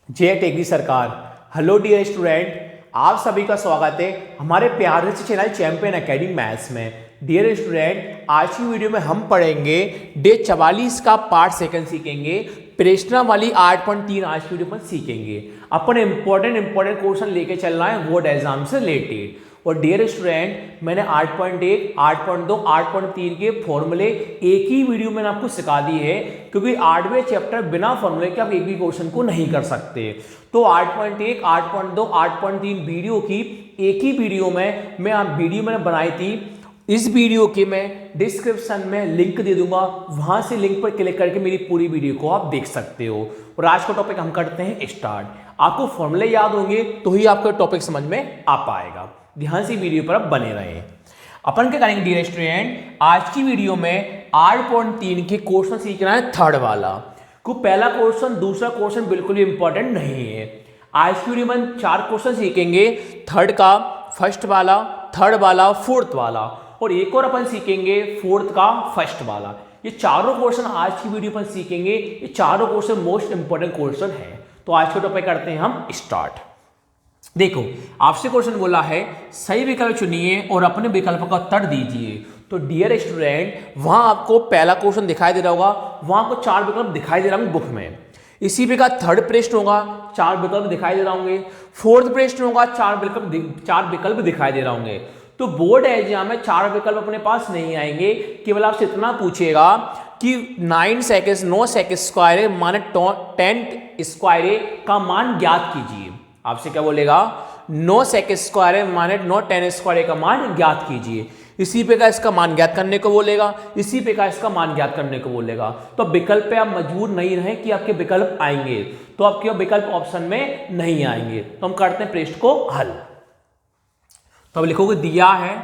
जय टेकरी सरकार। Hello dear student, आप सभी का स्वागत है हमारे प्यारे से चैनल चैंपियन एकेडमी मैथ्स में। डियर स्टूडेंट, आज की वीडियो में हम पढ़ेंगे डे 44 का पार्ट सेकंड सीखेंगे। प्रश्नावली 8.3 आज की वीडियो में सीखेंगे। अपन इंपॉर्टेंट क्वेश्चन लेके चलना है बोर्ड एग्जाम से रिलेटेड। और डियर स्टूडेंट, मैंने 8.1, 8.2, 8.3 के फॉर्मूले एक ही वीडियो में आपको सिखा दी है, क्योंकि 8वें चैप्टर बिना फॉर्मूले के आप एक भी क्वेश्चन को नहीं कर सकते। तो 8.1, 8.2, 8.3 वीडियो की एक ही वीडियो में मैंने बनाई थी। इस वीडियो के मैं डिस्क्रिप्शन में लिंक दे दूंगा, वहां से लिंक पर क्लिक करके मेरी पूरी वीडियो को आप देख सकते हो। और आज का टॉपिक हम करते हैं स्टार्ट। आपको फॉर्मूले याद होंगे तो ही आपका टॉपिक समझ में आ पाएगा। ध्यान से वीडियो पर आप बने रहें। अपन क्या करेंगे डियर स्टूडेंट, आज की वीडियो में 8.3 के क्वेश्चन सीखना है थर्ड वाला। को पहला क्वेश्चन दूसरा क्वेश्चन बिल्कुल भी इंपॉर्टेंट नहीं है। आज की वीडियो में 4 क्वेश्चन सीखेंगे, थर्ड का, फर्स्ट वाला, थर्ड वाला, फोर्थ वाला, और एक और अपन सीखेंगे फोर्थ का फर्स्ट वाला। ये चारों क्वेश्चन आज की वीडियो पर सीखेंगे। ये चारों क्वेश्चन मोस्ट इंपॉर्टेंट क्वेश्चन है। तो आज के टॉपिक करते हैं हम स्टार्ट। देखो, आपसे क्वेश्चन बोला है सही विकल्प चुनिए और अपने विकल्प का उत्तर दीजिए। तो डियर स्टूडेंट, वहां आपको पहला क्वेश्चन दिखाई दे रहा होगा, वहां आपको 4 विकल्प दिखाई दे रहा होंगे बुक में। इसी पे का थर्ड प्रश्न होगा, 4 विकल्प दिखाई दे रहा होंगे। फोर्थ प्रश्न होगा, 4 विकल्प दिखाई दे रहा होंगे। तो बोर्ड एग्जाम में 4 विकल्प अपने पास नहीं आएंगे। केवल आपसे इतना पूछेगा कि 9 सेकंड 9 सेक स्क्वायर माने 10 स्क्वायर का मान ज्ञात कीजिए। आपसे क्या बोलेगा? 9 सेक स्क्वायर माने 9 10 स्क्वायर का मान ज्ञात कीजिए। इसी पे का इसका मान ज्ञात करने को बोलेगा, इसी पे का इसका मान ज्ञात करने को बोलेगा। तो विकल्प पे आप मजबूर नहीं रहे कि आपके विकल्प आएंगे, तो आपके विकल्प ऑप्शन में नहीं आएंगे। तो हम करते हैं प्रश्न को हल। तो अब लिखोगे दिया है,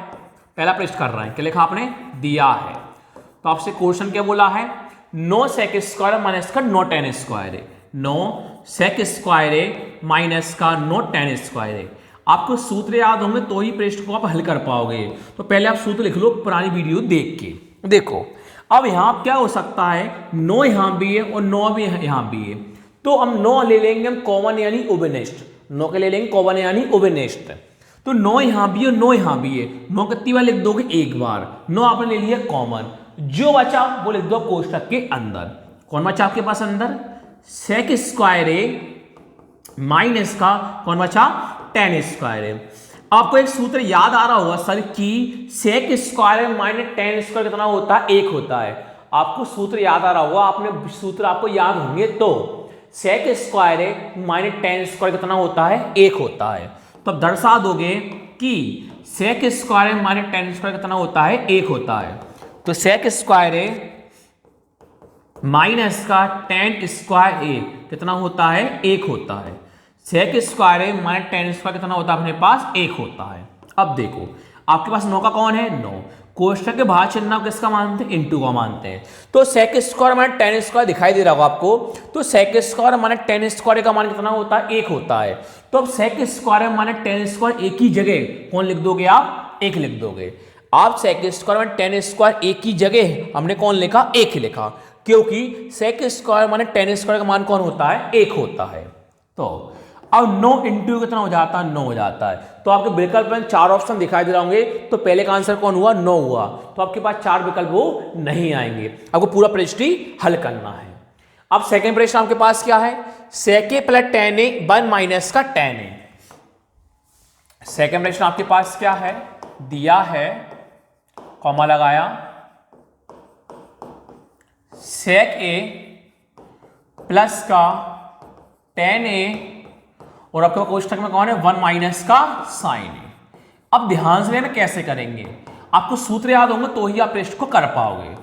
पहला प्रश्न कर रहे हैं, क्या लिखा आपने? दिया है। तो आपसे क्वेश्चन क्या बोला है? 9 सेक स्क्वायर माइनस का 9 10 स्क्वायर, 9 सेक स्क्वायर माइनस का 9 10 स्क्वायर। आपको सूत्र याद होंगे तो ही प्रश्न को आप हल कर पाओगे। तो पहले आप सूत्र लिख लो पुरानी वीडियो देख के। देखो, अब यहां क्या हो सकता है, 9 यहां भी है और 9 भी यहां भी है। तो हम 9 ले लेंगे हम कॉमन यानी ओबेनेस्ट, 9 के ले लेंगे कॉमन यानी ओबेनेस्ट। तो 9 यहां भी है, 9 यहां भी है। 9 कितनी बार लिख दोगे? एक बार। 9 आपने ले लिया कॉमन, जो बचा वो लिख दो कोष्टक के अंदर। कौन बचा आपके पास अंदर? सेक स्क्वायर माइनस का कौन बचा? 10 स्क्वायर। आपको एक सूत्र याद आ रहा होगा सर कि सेक स्क्वायर माइनस 10 स्क्वायर कितना होता है? 1 होता है। आपको सूत्र याद आ रहा होगा, आपने सूत्र आपको याद होंगे। तो सेक स्क्वायर माइनस 10 स्क्वायर कितना होता है? 1 होता है। तो अब दर्शा दोगे कि सेक स्क्वायर माइनस 10 स्क्वायर कितना होता है? 1 होता है। तो सेक स्क्वायर माइनस का 10 स्क्वायर कितना होता है? 1 होता है। सेक स्क्वायर माइनस 10 स्क्वायर कितना होता है अपने पास? 1 होता है। अब देखो, आपके पास 9 का कौन है? 9। कोष्टक के बाहर चिन्ह आप किसका मानते हैं? इनटू का मानते हैं। तो सेक स्क्वायर माइनस 10 स्क्वायर दिखाई दे रहा होगा आपको। तो सेक स्क्वायर माइनस 10 स्क्वायर का मान कितना होता है? 1 होता है। तो अब सेक स्क्वायर माइनस 10 स्क्वायर एक ही जगह कौन लिख दोगे आप? 1 लिख दोगे। आप सेक स्क्वायर माइनस 10 स्क्वायर एक ही जगह हमने कौन लिखा? 1 लिखा, क्योंकि सेक स्क्वायर माइनस 10 स्क्वायर का मान कौन होता है? 1 होता है। तो अब 9 इंटू कितना हो जाता है? 9 हो जाता है। तो आपके विकल्प में 4 ऑप्शन दिखाई दे रहे होंगे। तो पहले का आंसर कौन हुआ? 9 हुआ। तो आपके पास 4 विकल्प वो नहीं आएंगे। आपको पूरा प्रश्न ही हल करना है। अब सेकंड प्रश्न आपके पास क्या है? सेक प्लस 10 1 माइनस का 10 है। सेकंड प्रश्न आपके पास क्या है? दिया है, कॉमा लगाया, सेक ए प्लस का 10 और आपके कोष्टक में कौन है? 1 माइनस का साइन है। अब ध्यान से लेना कैसे करेंगे। आपको सूत्र याद होंगे तो ही आप प्रश्न को कर पाओगे।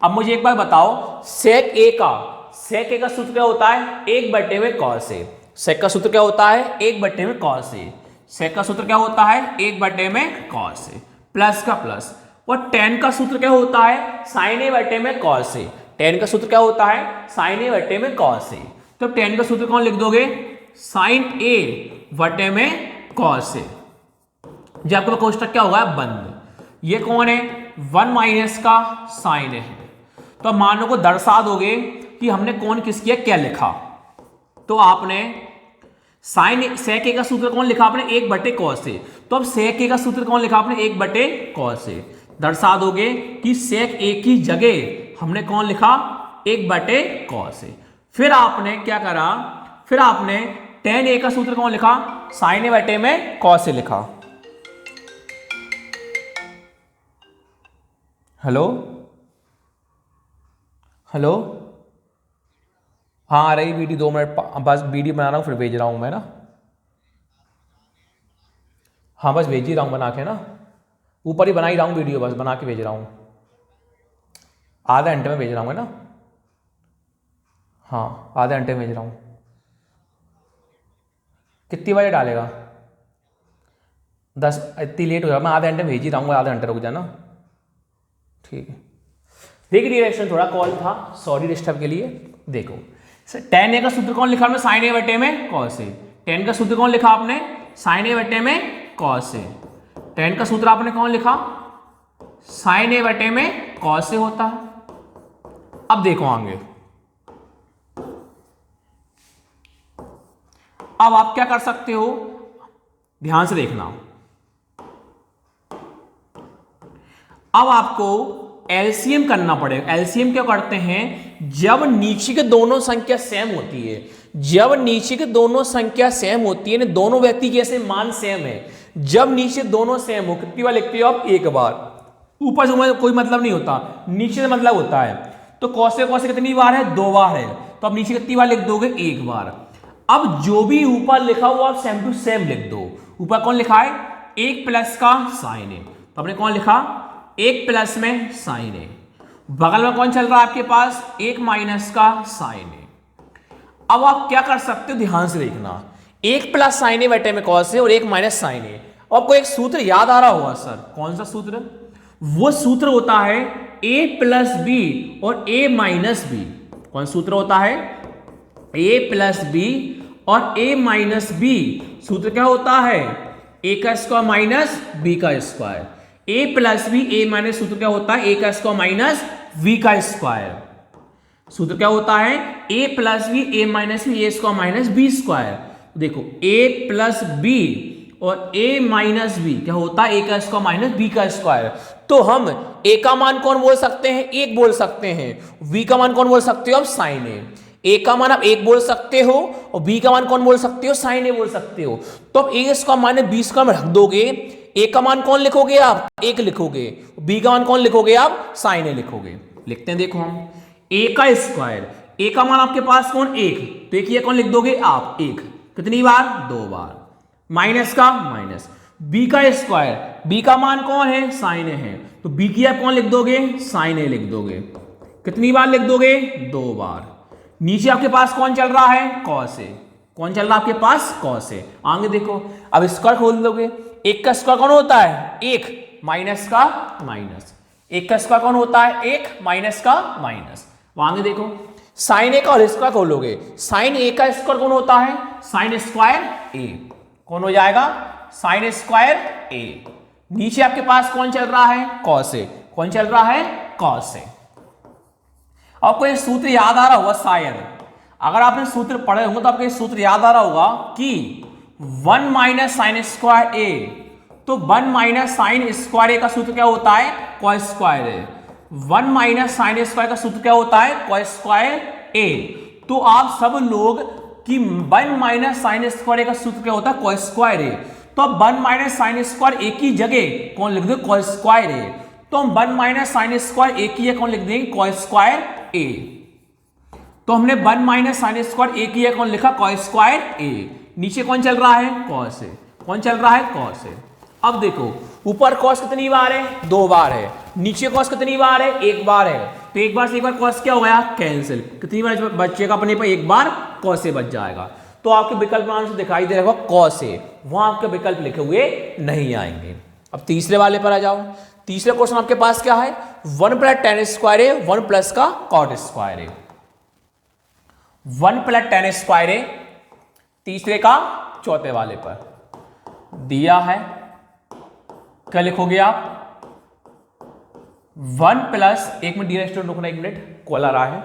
अब मुझे एक बार बताओ, सेक ए का सूत्र क्या होता है? 1 में कॉस ए। सेक का सूत्र क्या होता है? 1 में कॉस ए। सेक का सूत्र क्या होता है? 1 में कॉस ए प्लस का प्लस। और 10 का सूत्र क्या होता है? साइन ए में कॉस ए। 10 का सूत्र क्या होता है? साइन ए में कॉस ए। तो 10 का सूत्र कौन लिख दोगे? साइन ए बटे में कॉस ए। जब आपका कोष्टक क्या होगा? बंद। ये कौन है? 1 माइनस का साइन है। तो अब मानो को दर्शा दोगे कि हमने कौन किस किया क्या लिखा। तो आपने साइन सेक ए का सूत्र कौन लिखा आपने 1/cos ए। तो अब सेक ए का सूत्र कौन लिखा आपने 1/cos ए। दर्शा दोगे कि सेक ए की जगह हमने कौन लिखा 1/cos ए। फिर आपने क्या करा, फिर आपने tan ए का सूत्र कौन लिखा sin a में cos ए लिखा। हेलो हेलो, हाँ आ रही वीडियो, 2 मिनट बस वीडियो बना रहा हूँ फिर भेज रहा हूँ मैं ना। हाँ बस भेज ही रहा हूँ बना के ना, ऊपर ही बना ही रहा हूँ वीडियो, बस बना के भेज रहा हूँ, आधे घंटे में भेज रहा हूँ है ना। हाँ आधे घंटे में भेज रहा हूँ। कितनी बजे डालेगा 10, इतनी लेट हो जाएगा, मैं आधे घंटे में भेज ही रहा हूँ, आधे घंटे रुक जाना। ठीक है, देखिए डिरेक्शन थोड़ा कॉल था, सॉरी डिस्टर्ब के लिए। देखो tan ए का सूत्र कौन लिखा आपने sin a में cos ए। tan का सूत्र कौन लिखा आपने sin a में cos ए। tan का सूत्र आपने कौन लिखा sin a में cos ए होता है। अब देखो आगे, अब आप क्या कर सकते हो, ध्यान से देखना। अब आपको एलसीएम करना पड़ेगा। एलसीएम क्या करते हैं, जब नीचे के दोनों संख्या सेम होती है, जब नीचे के दोनों संख्या सेम होती है, दोनों व्यक्ति के ऐसे मान सेम है, जब नीचे दोनों सेम हो कितनी बार लिखते हो आप, एक बार। ऊपर से कोई मतलब नहीं होता, नीचे से मतलब होता है। तो कौसे कौसे कितनी बार है, 2 बार है, तो अब नीचे कितनी बार लिख दोगे, 1 बार। अब जो भी ऊपर लिखा हुआ आप सेम टू सेम लिख दो। ऊपर कौन लिखा है 1 प्लस का साइन ए, तो आपने कौन लिखा 1 प्लस में साइन ए। बगल में कौन चल रहा है आपके पास 1 माइनस का साइन ए। अब आप क्या कर सकते हो, ध्यान से देखना, 1 प्लस साइन ए बटे में कॉस ए और 1 माइनस साइन ए। आपको एक सूत्र याद आ रहा होगा सर, कौन सा सूत्र, वो सूत्र होता है a प्लस बी और a माइनस बी। कौन सूत्र होता है a प्लस बी और a माइनस बी। सूत्र क्या होता है a का स्क्वायर माइनस b का स्क्वायर। a plus b a minus, सूत्र क्या होता है a का स्क्वायर माइनस v का स्क्वायर। सूत्र क्या होता है a plus b a minus b a square minus b square. देखो a प्लस बी और a माइनस बी क्या होता है a का स्क्वायर माइनस b का स्क्वायर। तो हम a का मान कौन बोल सकते हैं 1 बोल सकते हैं, v का मान कौन बोल सकते हो आप साइन ए। a का मान आप 1 बोल सकते हो और b का मान कौन बोल सकते हो साइन ए बोल सकते हो। तो अब a square minus b square में रख दोगे, a का मान कौन लिखोगे आप 1 लिखोगे, b का मान कौन लिखोगे आप साइन ए लिखोगे। लिखते हैं देखो हम a का स्क्वायर, a का मान आपके पास कौन 1, तो एक ये कौन लिख दोगे आप 1, कितनी बार 2 बार, माइनस का माइनस, b का स्क्वायर, b का मान कौन है साइन ए है, तो b की आप कौन लिख दोगे साइन ए लिख दोगे, कितनी बार लिख दोगे 2 बार। नीचे आपके पास कौन चल रहा है कॉस ए, कौन चल रहा है आपके पास कॉस ए। आगे देखो अब स्क्वायर खोल दोगे, 1 का स्क्वायर कौन होता है 1 माइनस का माइनस, 1 का स्क्वायर कौन होता है 1 माइनस का माइनस। आगे देखो साइन ए का और स्क्वायर खोलोगे, साइन ए का स्क्वायर कौन होता है साइन स्क्वायर ए, कौन हो जाएगा साइन स्क्वायर ए। नीचे आपके पास कौन चल रहा है कॉस ए, कौन चल रहा है कॉस ए। आपको ये सूत्र याद आ रहा होगा शायद, अगर आपने सूत्र पढ़े होंगे तो आपको ये सूत्र याद आ रहा होगा कि 1 माइनस साइन स्क्वायर ए, तो 1 माइनस साइन स्क्वायर ए का सूत्र क्या होता है कॉस स्क्वायर ए। 1 माइनस साइन स्क्वायर का सूत्र क्या होता है कॉस स्क्वायर ए। तो आप सब लोग कि 1 माइनस साइन स्क्वायर ए का सूत्र क्या होता है कॉस स्क्वायर ए, तो अब 1 माइनस साइन स्क्वायर ए की जगह कौन लिख दो कॉस स्क्वायर ए, तो हम 1 माइनस साइन स्क्वायर ए की जगह कौन लिख देंगे कॉस स्क्वायर ए। तो हमने 1 माइनस साइन स्क्वायर ए की जगह कौन लिखा कॉस स्क्वायर ए। नीचे कौन चल रहा है कॉस ए, कौन चल रहा है कॉस ए। अब देखो ऊपर कॉस कितनी बार है 2 बार है, नीचे कॉस कितनी बार है 1 बार है, तो 1 बार से 1 बार कॉस क्या हो गया कैंसिल, कितनी बार बचेगा अपने पर 1 बार कॉस ए बच जाएगा। तो आपके विकल्प मान से दिखाई दे रहा होगा कॉस ए, वहां आपके विकल्प लिखे हुए नहीं आएंगे। अब तीसरे वाले पर आ जाओ। तीसरे क्वेश्चन आपके पास क्या है 1 प्लस टेन स्क्वायर ए 1 प्लस का कॉट स्क्वायर ए, 1 प्लस टेन स्क्वायर ए तीसरे का चौथे वाले पर दिया है, क्या लिखोगे आप 1 प्लस, एक मिनट डियर स्टूडेंट रुकना, एक मिनट कॉल आ रहा है,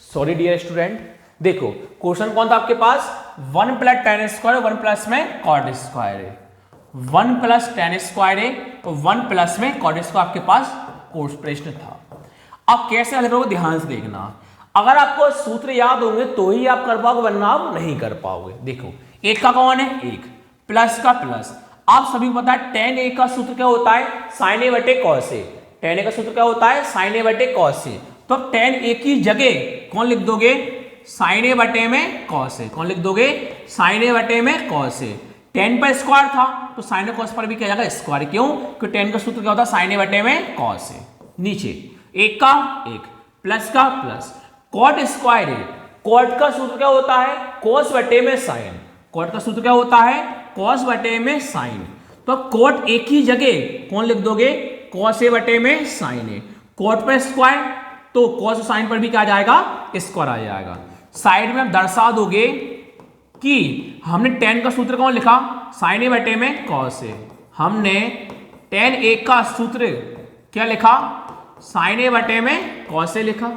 सॉरी डियर स्टूडेंट। देखो क्वेश्चन कौन था आपके पास, 1 प्लस टेन स्क्वायर, 1 प्लस में कॉट स्क्वायर है, 1 प्लस टेन स्क्वायर है तो 1 प्लस में कॉट स्क्वायर आपके पास प्रश्न था। अब कैसे हल करोगे ध्यान से देखना, अगर आपको सूत्र याद होंगे तो ही आप कर पाओगे, वरना आप नहीं कर पाओगे। देखो एक का कौन है, एक, प्लस का प्लस, आप सभी को पता है tan a का सूत्र क्या होता है, sin a बटे cos a, tan a का सूत्र क्या होता है, sin a बटे cos a, तो tan a की जगह कौन लिख दोगे, sin a बटे में cos a, कौन लिख दोगे, sin a बटे में cos a, tan पर स्क्वायर था तो sin a cos पर भी क्या जाएगा स्क्वायर, क्यों, क्योंकि tan का सूत्र क्या होता है sin a बटे में cos a। नीचे एक का एक, प्लस का प्लस, cot स्क्वायर है, cot का सूत्र क्या होता है, cos बटे में sin, cot का सूत्र क्या होता है, cos बटे में sin, तो cot एक ही जगह कौन लिख दोगे, cos a बटे में sin a, cot पर स्क्वायर तो cos sin पर भी क्या जाएगा स्क्वायर आ जाएगा। साइड में आप दर्शा दोगे कि हमने tan का सूत्र कौन लिखा, sin a बटे में cos a, हमने tan a का सूत्र क्या लिखा, sin a बटे में cos a लिखा।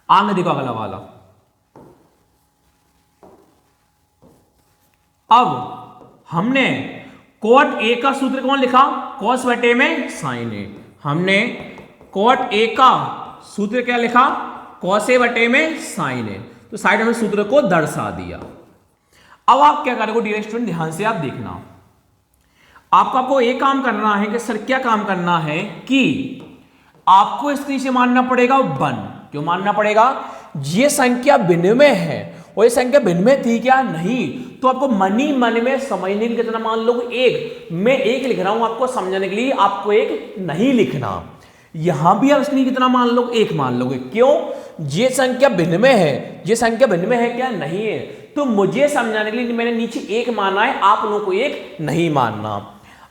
आगे देखो अगला वाला, अब हमने cot a का सूत्र कौन लिखा, cos बटे में sin a, हमने cot a का सूत्र क्या लिखा, cos a बटे में sin a, तो साइड में सूत्र को दर्शा दिया। अब आप क्या करोगे डियर स्टूडेंट, ध्यान से आप देखना, आपको एक काम करना है कि सर क्या काम करना है कि आपको इसके नीचे मानना पड़ेगा 1, क्यों मानना पड़ेगा, ये संख्या विनिमय है और ये संख्या विनिमय थी क्या, नहीं, तो आपको मन ही मन में समझने के लिए कितना मान लो, एक, मैं एक लिख रहा हूं आपको समझाने के लिए, आपको एक नहीं लिखना, यहां भी आप इसके कितना मान लो, एक मान लोगे, क्यों, ये संख्या विनिमय है, ये संख्या विनिमय है क्या, नहीं है, तो मुझे समझाने के लिए मैंने नीचे एक माना है, आप लोगों को एक नहीं मानना।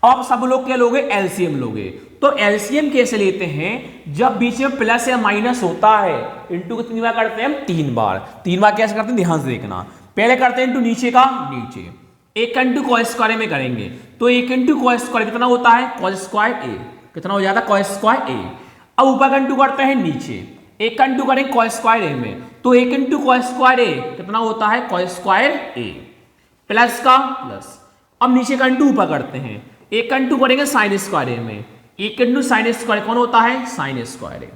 अब सब लोग क्या लोगे, एलसीएम लोगे, तो एलसीएम कैसे लेते हैं, जब बीच में प्लस या माइनस होता है, इंटू कितनी बार करते हैं हम, 3 बार, 3 बार कैसे करते हैं ध्यान से देखना, पहले करते हैं इंटू नीचे का नीचे, एक इंटू कॉस स्क्वायर में करेंगे तो एक इंटू कॉस स्क्वायर कितना होता है, कॉस स्क्वायर ए, कितना हो जाता है, कॉस स्क्वायर ए। अब ऊपर का इंटू करते हैं नीचे, एक इंटू करेंगे कॉस स्क्वायर ए में, तो एक इंटू कॉस स्क्वायर ए कितना होता है, कॉस स्क्वायर ए, प्लस का प्लस, अब नीचे का इंटू ऊपर करते हैं, एक इंटू करेंगे साइन स्क्वायर ए में, एक इंटू साइन स्क्वायर कौन होता है, साइन स्क्वायर ए।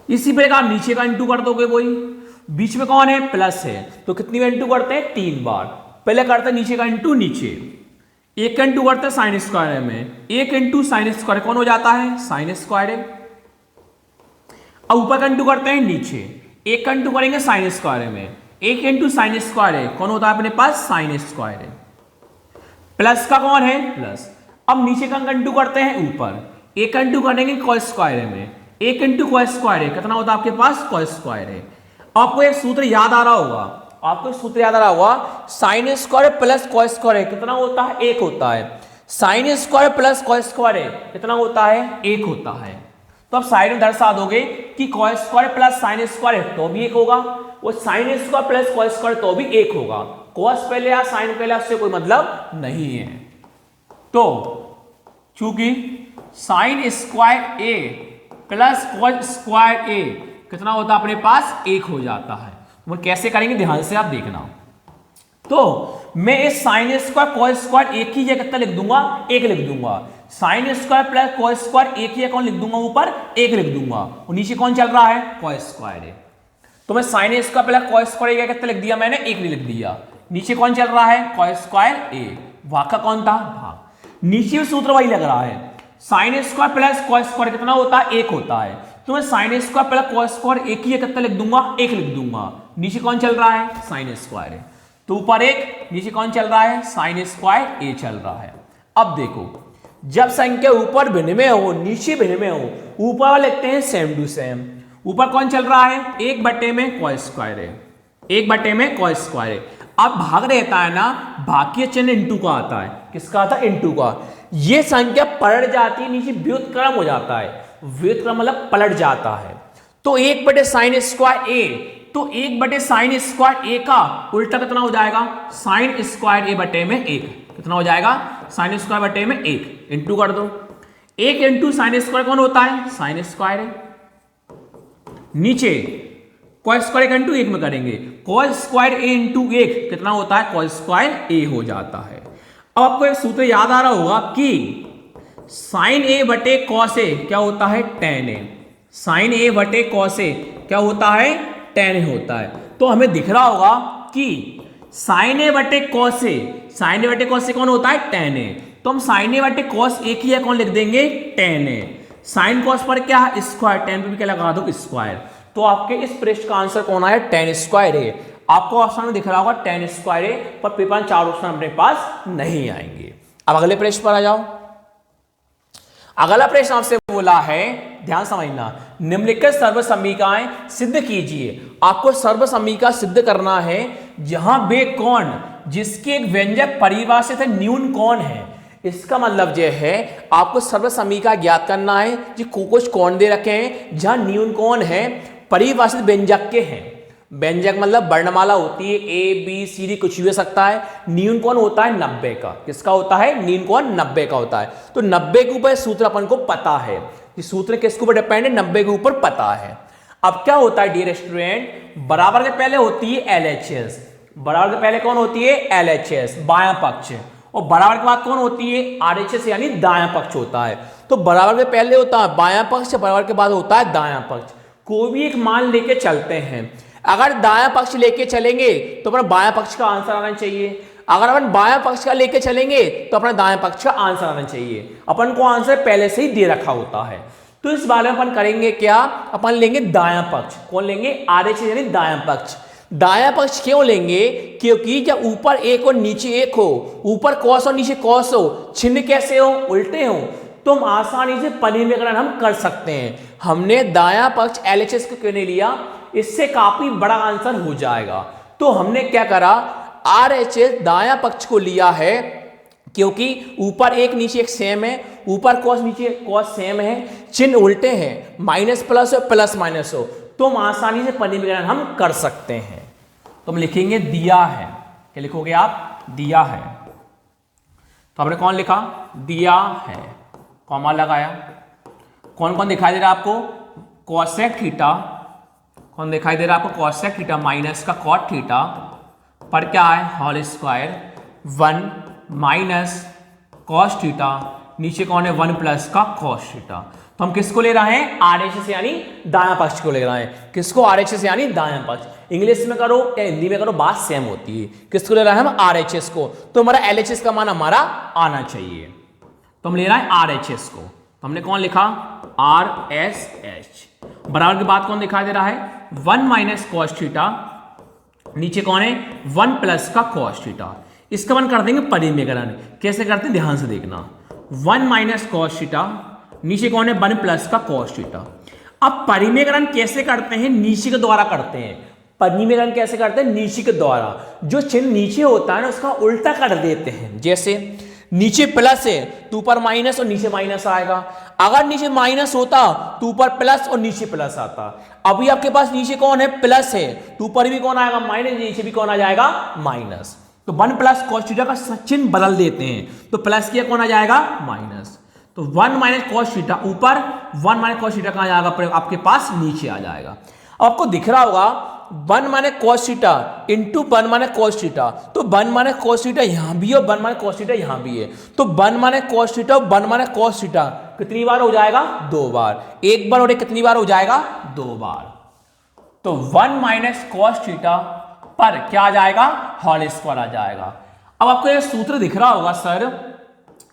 इसी प्रकार नीचे का इंटू कर दोगे, वही बीच में कौन है, प्लस है, तो कितनी बार इंटू करते हैं, 3 बार, पहले करते हैं नीचे का इंटू नीचे, एक इंटू करते हैं साइन स्क्वायर में, एक इंटू साइन स्क्वायर कौन हो जाता है, साइन स्क्वायर है। अब ऊपर का इंटू करते हैं नीचे, एक इंटू करेंगे साइन स्क्वायर में, एक इंटू साइन स्क्वायर है कौन होता है अपने पास, साइन स्क्वायर है, प्लस का कौन है, प्लस। अब नीचे का इंटू करते हैं ऊपर, एक इंटू करेंगे कॉस स्क्वायर में, एक इंटू कॉस स्क्वायर है कितना होता है आपके पास, कॉस स्क्वायर है। आपको एक सूत्र याद आ रहा होगा, आपको सूत्र याद आ रहा होगा, sine square plus cos square कितना होता है, 1 होता है, sine square plus cos square कितना होता है, 1 होता है। तो अब साइड में दर्शा दोगे कि cos square plus sine square तो भी 1 होगा, वो sine square plus cos square तो भी 1 होगा, कॉस पहले या साइन पहले उससे कोई मतलब नहीं है। तो चूंकि साइन स्क्वायर ए प्लस कॉस स्क्वायर ए कितना होता है अपने पास, 1 हो जाता है। वो कैसे करेंगे ध्यान से आप देखना, तो मैं इस साइन स्क्वायर कॉस स्क्वायर एक ही जगह कितना लिख दूंगा, 1 लिख दूंगा, sine square plus cos square एक ही कौन लिख दूंगा, ऊपर 1 लिख दूंगा, और नीचे कौन चल रहा है, कॉस स्क्वायर है, तो मैं sine square plus cos square कितना लिख दिया मैंने, 1 लिख दिया, नीचे कौन चल रहा है, कॉस स्क्वायर ए, भाग का कौन था, भाग, नीचे सूत्र वही लग रहा है, sine square plus cos square कितना होता है, 1 होता है, तो मैं sine square plus cos square एक ही कितना लिख दूंगा, 1 लिख दूंगा, नीचे कौन चल रहा है, साइन स्क्वायर है, तो ऊपर 1, नीचे कौन चल रहा है, साइन स्क्वायर ए चल रहा है। अब देखो जब संख्या ऊपर विनिमय हो नीचे विनिमय हो, ऊपर वाले लिखते हैं सेम टू सेम, ऊपर कौन चल रहा है, 1 बटे में कॉस स्क्वायर है, 1 बटे में कॉस स्क्वायर है। अब भाग रहता है ना, भाग के चिन्ह इंटू का आता है, किसका आता है, इंटू का, ये संख्या पलट जाती है, नीचे व्युत्क्रम हो जाता है, व्युत्क्रम मतलब पलट जाता है, तो 1 बटे साइन स्क्वायर ए, तो 1 बटे साइन स्क्वायर ए का उल्टा कितना हो जाएगा, साइन स्क्वायर ए बटे में 1, कितना हो जाएगा, साइन स्क्वायर बटे में 1 इंटू कर दो, 1 इंटू साइन स्क्वायर कौन होता है, साइन स्क्वायर है, नीचे कॉस स्क्वायर इंटू 1 में करेंगे, कॉस स्क्वायर ए इंटू 1 कितना होता है, कॉस स्क्वायर ए हो जाता है। अब आपको एक सूत्र याद आ रहा होगा कि साइन ए बटे कॉस ए क्या होता है, टेन ए, साइन ए बटे कॉस ए क्या होता है, टेन ए होता है। तो हमें दिख रहा होगा कि साइन ए बटे कॉस ए, साइन ए बटे कॉस ए कौन होता है, टेन ए, तो हम साइन ए बटे कॉस ए की कौन लिख देंगे, टेन ए, साइन कॉस पर क्या है, स्क्वायर, टेन पे भी क्या लगा दो, स्क्वायर, तो आपके इस पृष्ठ का आंसर कौन आया, टेन स्क्वायर है। आपको ऑप्शन में दिख रहा होगा टेन स्क्वायर है, पर पेपर में 4 ऑप्शन अपने पास नहीं आएंगे। अब अगले प्रश्न पर आ जाओ। अगला प्रश्न आपसे बोला है, ध्यान समझना, निम्नलिखित सर्वसमीकाएं सिद्ध कीजिए। आपको सर्वसमीका सिद्ध करना है जहां वे कौन जिसके एक व्यंजक परिभाषित है न्यून कौन है। इसका मतलब यह है आपको सर्वसमीका ज्ञात करना है जी, कुछ कौन दे रखे हैं जहां न्यून कौन है परिभाषित व्यंजक के हैं। व्यंजक मतलब वर्णमाला होती है, ए बी सी डी कुछ भी हो सकता है। न्यून कौन होता है, 90 का। किसका होता है, न्यून कौन 90 का होता है। तो 90 के ऊपर सूत्र अपन को पता है, ये सूत्र किसके ऊपर डिपेंड है, 90 के ऊपर पता है। अब क्या होता है डियर स्टूडेंट, बराबर के पहले होती है LHS, बराबर के पहले कौन होती है, LHS बायां पक्ष, और बराबर के बाद कौन होती है, RHS यानी दायां पक्ष होता है। तो बराबर के पहले होता है बायां पक्ष, बराबर के बाद होता है दायां पक्ष। कोई भी एक मान लेके चलते हैं, अगर दायां पक्ष लेके चलेंगे तो अपना बायां पक्ष का आंसर आना चाहिए, अगर अपन बायां पक्ष का लेके चलेंगे तो अपना दायां पक्ष का आंसर आना चाहिए। अपन को आंसर पहले से ही दे रखा होता है। तो इस बारे में अपन करेंगे क्या, अपन लेंगे दायां पक्ष। कौन लेंगे, RHS यानी दायां पक्ष। दायां पक्ष क्यों लेंगे, क्योंकि जब ऊपर एक और नीचे एक हो, ऊपर कॉस और नीचे कॉस हो, चिन्ह कैसे हो, उल्टे हो, तो हम आसानी से परिमेयकरण हम कर सकते हैं। हमने दायां पक्ष LHS को क्यों नहीं लिया, इससे काफी बड़ा आंसर हो जाएगा। तो हमने क्या करा, RHS दायां पक्ष को लिया है क्योंकि ऊपर एक नीचे एक सेम है, ऊपर कॉस नीचे कॉस सेम है, चिन्ह उल्टे हैं, माइनस प्लस हो प्लस माइनस हो, तो हम आसानी से परिमेयकरण हम कर सकते हैं। तो हम लिखेंगे दिया है, क्या लिखोगे आप, दिया है। तो हमने कौन लिखा, दिया है, कॉमा लगाया। कौन कौन दिखाई दे रहा है आपको, कोसेक थीटा, कौन दिखाई दे रहा है आपको, कोसेक थीटा माइनस का कॉट थीटा पर क्या है, whole square 1 minus cos theta, नीचे कौन है 1 प्लस का कॉस थीटा। तो हम किसको ले रहे हैं, RHS यानी दायां पक्ष को ले रहे हैं। किसको, RHS यानी दायां पक्ष। इंग्लिश में करो या हिंदी में करो बात सेम होती है। किसको ले रहे हैं हम, RHS को। तो हमारा LHS का मान हमारा आना चाहिए, तो हम ले रहे हैं RHS को। तो हमने कौन लिखा, RSH। बराबर के बाद कौन दिखाई दे रहा है, 1 माइनस कॉस थीटा, नीचे कौन है 1 प्लस का कॉस थीटा। इसका मान कर देंगे परिमेयकरण। कैसे करते हैं ध्यान से देखना, 1 माइनस कॉस थीटा, नीचे कौन है 1 प्लस का कॉस थीटा। अब परिमेयकरण कैसे करते हैं, नीचे के द्वारा करते हैं। परिमेयकरण कैसे करते हैं, नीचे के द्वारा। जो चिन्ह नीचे होता है ना उसका उल्टा कर देते हैं। जैसे नीचे प्लस है तो ऊपर माइनस और नीचे माइनस आएगा, अगर नीचे माइनस होता तो ऊपर प्लस और नीचे प्लस आता। अभी आपके पास नीचे कौन है, प्लस है, तो ऊपर भी कौन आएगा माइनस, नीचे भी कौन आ जाएगा माइनस। तो 1 प्लस कॉस थीटा का चिन्ह बदल देते हैं, तो प्लस किया कौन आ जाएगा माइनस। तो 1 माइनस कॉस थीटा ऊपर, 1 माइनस कॉस थीटा कहां जाएगा, आपके पास नीचे आ जाएगा। अब आपको दिख रहा होगा 1 minus cos theta into 1 minus cos theta, तो 1 माइनस कॉस थीटा यहां भी है और 1 माइनस कॉस थीटा यहां भी है। तो 1 माइनस कॉस थीटा और 1 माइनस कॉस थीटा कितनी बार हो जाएगा, 2 बार। एक बार और एक कितनी बार हो जाएगा, 2 बार। तो 1 माइनस कॉस थीटा पर क्या आ जाएगा, होल स्क्वायर आ जाएगा। अब आपको यह सूत्र दिख रहा होगा सर,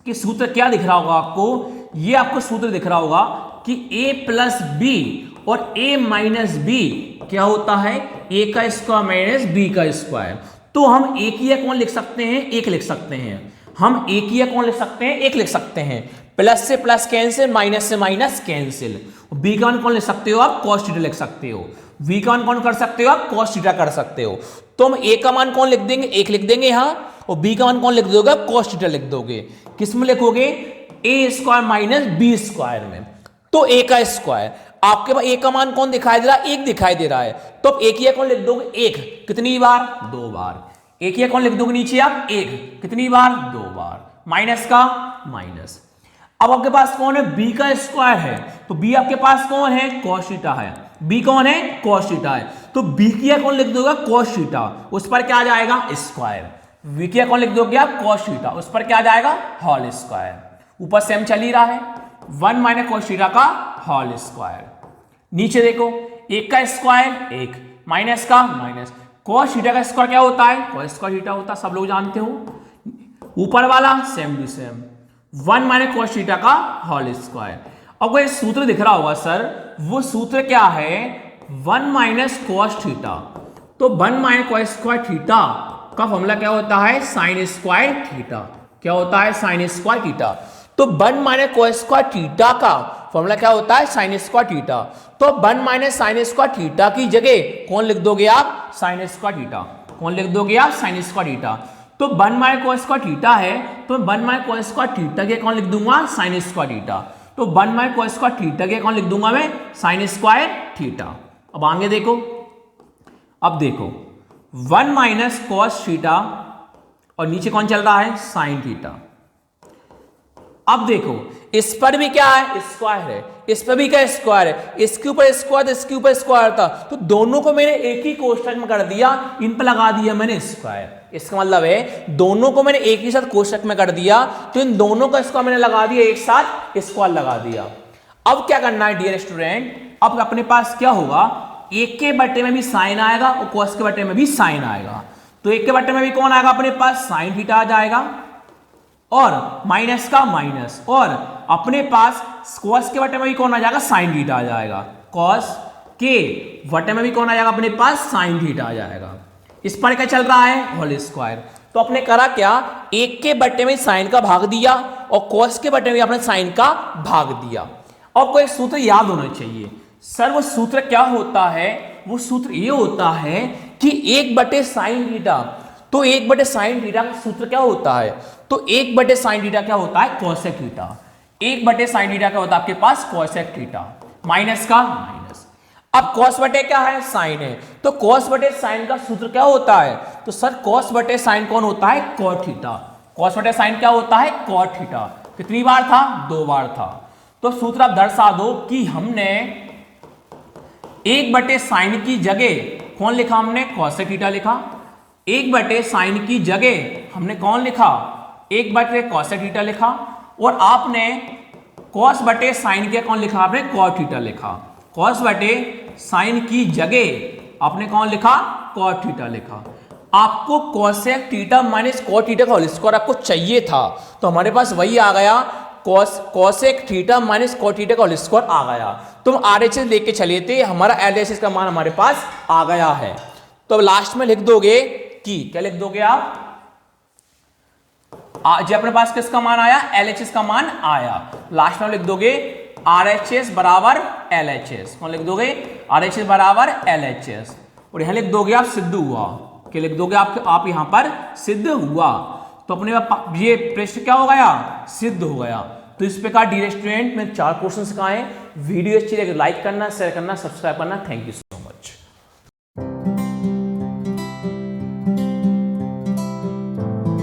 कि सूत्र क्या दिख रहा होगा आपको, ये आपको सूत्र दिख रहा होगा कि a प्लस बी और a माइनस बी क्या होता है, a का स्क्वायर माइनस b का स्क्वायर। तो हम a की कौन लिख सकते हैं, 1 लिख सकते हैं। हम a की कौन लिख सकते हैं, 1 लिख सकते हैं। प्लस से प्लस कैंसिल, माइनस से माइनस कैंसिल। b का मान कौन लिख सकते हो आप, cos थीटा लिख सकते हो। v का मान कौन कर सकते हो आप, cos थीटा कर सकते हो। तो हम a का मान कौन लिख देंगे, 1 लिख देंगे यहां, और b का मान कौन लिख दोगे, cos थीटा लिख दोगे। किस में लिखोगे, a square minus b square में। तो a का स्क्वायर, आपके पास a का मान कौन दिखाई दे रहा है, 1 दिखाई दे रहा है, तो अब a की कौन लिख दोगे, 1 कितनी बार, 2 बार। एक ही कौन लिख दोगे नीचे आप, एक, कितनी बार, 2 बार, माइनस का माइनस। अब आपके पास कौन है, b का स्क्वायर है, तो b आपके पास कौन है, cos थीटा है, b कौन है, cos थीटा है, तो b की कौन लिख दोगे, cos थीटा, उस पर क्या आ जाएगा, स्क्वायर, v की कौन लिख दोगे आप, cos थीटा, उस पर क्या आ जाएगा, होल स्क्वायर, ऊपर सेम चल ही रहा है, 1 माइनस cos थीटा का होल स्क्वायर। नीचे देखो, एक का स्क्वायर एक, माइनस का माइनस, cos थीटा का स्क्वायर क्या होता है, cos स्क्वायर थीटा होता है, सब लोग जानते हो, ऊपर वाला same to same, 1 minus cos theta का होल स्क्वायर। अब कोई सूत्र दिख रहा होगा सर, वो सूत्र क्या है, 1 माइनस cos थीटा, तो 1 माइनस cos स्क्वायर थीटा का फॉर्मूला क्या होता है, साइन स्क्वायर थीटा, क्या होता है, साइन स्क्वायर थीटा, तो 1 माइनस cos स्क्वायर थीटा का फॉर्मूला क्या होता है, साइन स्क्वायर थीटा, तो 1 माइनस साइन स्क्वायर थीटा की जगह कौन लिख दोगे आप, साइन स्क्वायर थीटा, कौन लिख दोगे आप, साइन स्क्वायर थीटा, तो 1 माइनस cos स्क्वायर थीटा है, तो 1 माइनस cos स्क्वायर थीटा के कौन लिख दूंगा, साइन स्क्वायर थीटा, तो 1 माइनस cos स्क्वायर थीटा के कौन लिख दूंगा मैं, साइन स्क्वायर थीटा। अब आगे देखो, अब देखो 1 माइनस cos थीटा और नीचे कौन चल रहा है, साइन थीटा। अब देखो इस पर भी क्या है, स्क्वायर है, इस पर भी क्या स्क्वायर है, इसके ऊपर स्क्वायर, इसके ऊपर स्क्वायर था, तो दोनों को मैंने एक ही कोष्ठक में कर दिया, इन पर लगा दिया मैंने स्क्वायर, इसका मतलब है दोनों को मैंने एक ही साथ कोष्ठक में कर दिया, तो इन दोनों का स्क्वायर मैंने लगा दिया, एक साथ स्क्वायर लगा दिया। अब क्या करना है डियर स्टूडेंट, अब अपने पास क्या होगा, एक के बट्टे में भी साइन आएगा और cos के बट्टे में भी साइन आएगा, तो एक के बट्टे में भी कौन आएगा अपने पास, साइन थीटा आ जाएगा, और माइनस का माइनस, और अपने पास cos के बटे में भी कौन आ जाएगा, साइन थीटा आ जाएगा, cos के बटे में भी कौन आ जाएगा अपने पास, साइन थीटा आ जाएगा। इस पर क्या चल रहा है, होल स्क्वायर, तो अपने करा क्या, एक के बटे में साइन का भाग दिया और cos के बटे में अपने साइन का भाग दिया। अब कोई सूत्र याद होना चाहिए, सर वो सूत्र क्या होता है, वो सूत्र ये होता है कि एक बटे साइन थीटा, तो एक बटे साइन थीटा का सूत्र क्या होता है, तो एक बटे साइन थीटा क्या होता है, कोसेक थीटा, एक बटे साइन थीटा क्या होता है आपके पास, कोसेक थीटा, माइनस का माइनस। अब cos बटे क्या है, साइन है, तो cos बटे साइन का सूत्र क्या होता है, तो सर cos बटे साइन कौन होता है, cot थीटा, cos बटे साइन क्या होता है, cot थीटा, कितनी बार था, 2 बार था, तो सूत्र आप दर्शा दो कि हमने एक बटे साइन की जगह कौन लिखा, हमने कोसेक थीटा लिखा, एक बटे साइन की जगह हमने कौन लिखा, एक बटे कोसेक थीटा लिखा, और आपने cos बटे साइन के कौन लिखा, आपने cot थीटा लिखा, cos बटे साइन की जगह आपने कौन लिखा, cot थीटा लिखा। आपको cosec theta minus cot theta का होल स्क्वायर आपको चाहिए था, तो हमारे पास वही आ गया, cosec theta minus cot theta का होल स्क्वायर आ गया, तुम RHS लेके चले थे, हमारा LHS का मान हमारे पास आ गया है। तो अब लास्ट में लिख दोगे कि क्या लिख दोगे आप, जब अपने पास किसका मान आया, LHS का मान आया, लास्ट में लिख दोगे RHS बराबर LHS, कौन लिख दोगे, RHS बराबर LHS, और यहां लिख दोगे आप सिद्ध हुआ, क्या लिख दोगे आप यहां पर सिद्ध हुआ, तो अपने ये प्रश्न क्या हो गया, सिद्ध हो गया। तो इस प्रकार डियर स्टूडेंट में 4 क्वेश्चन सिखाए, वीडियो अच्छी लगे लाइक करना, शेयर करना, सब्सक्राइब करना, थैंक यू।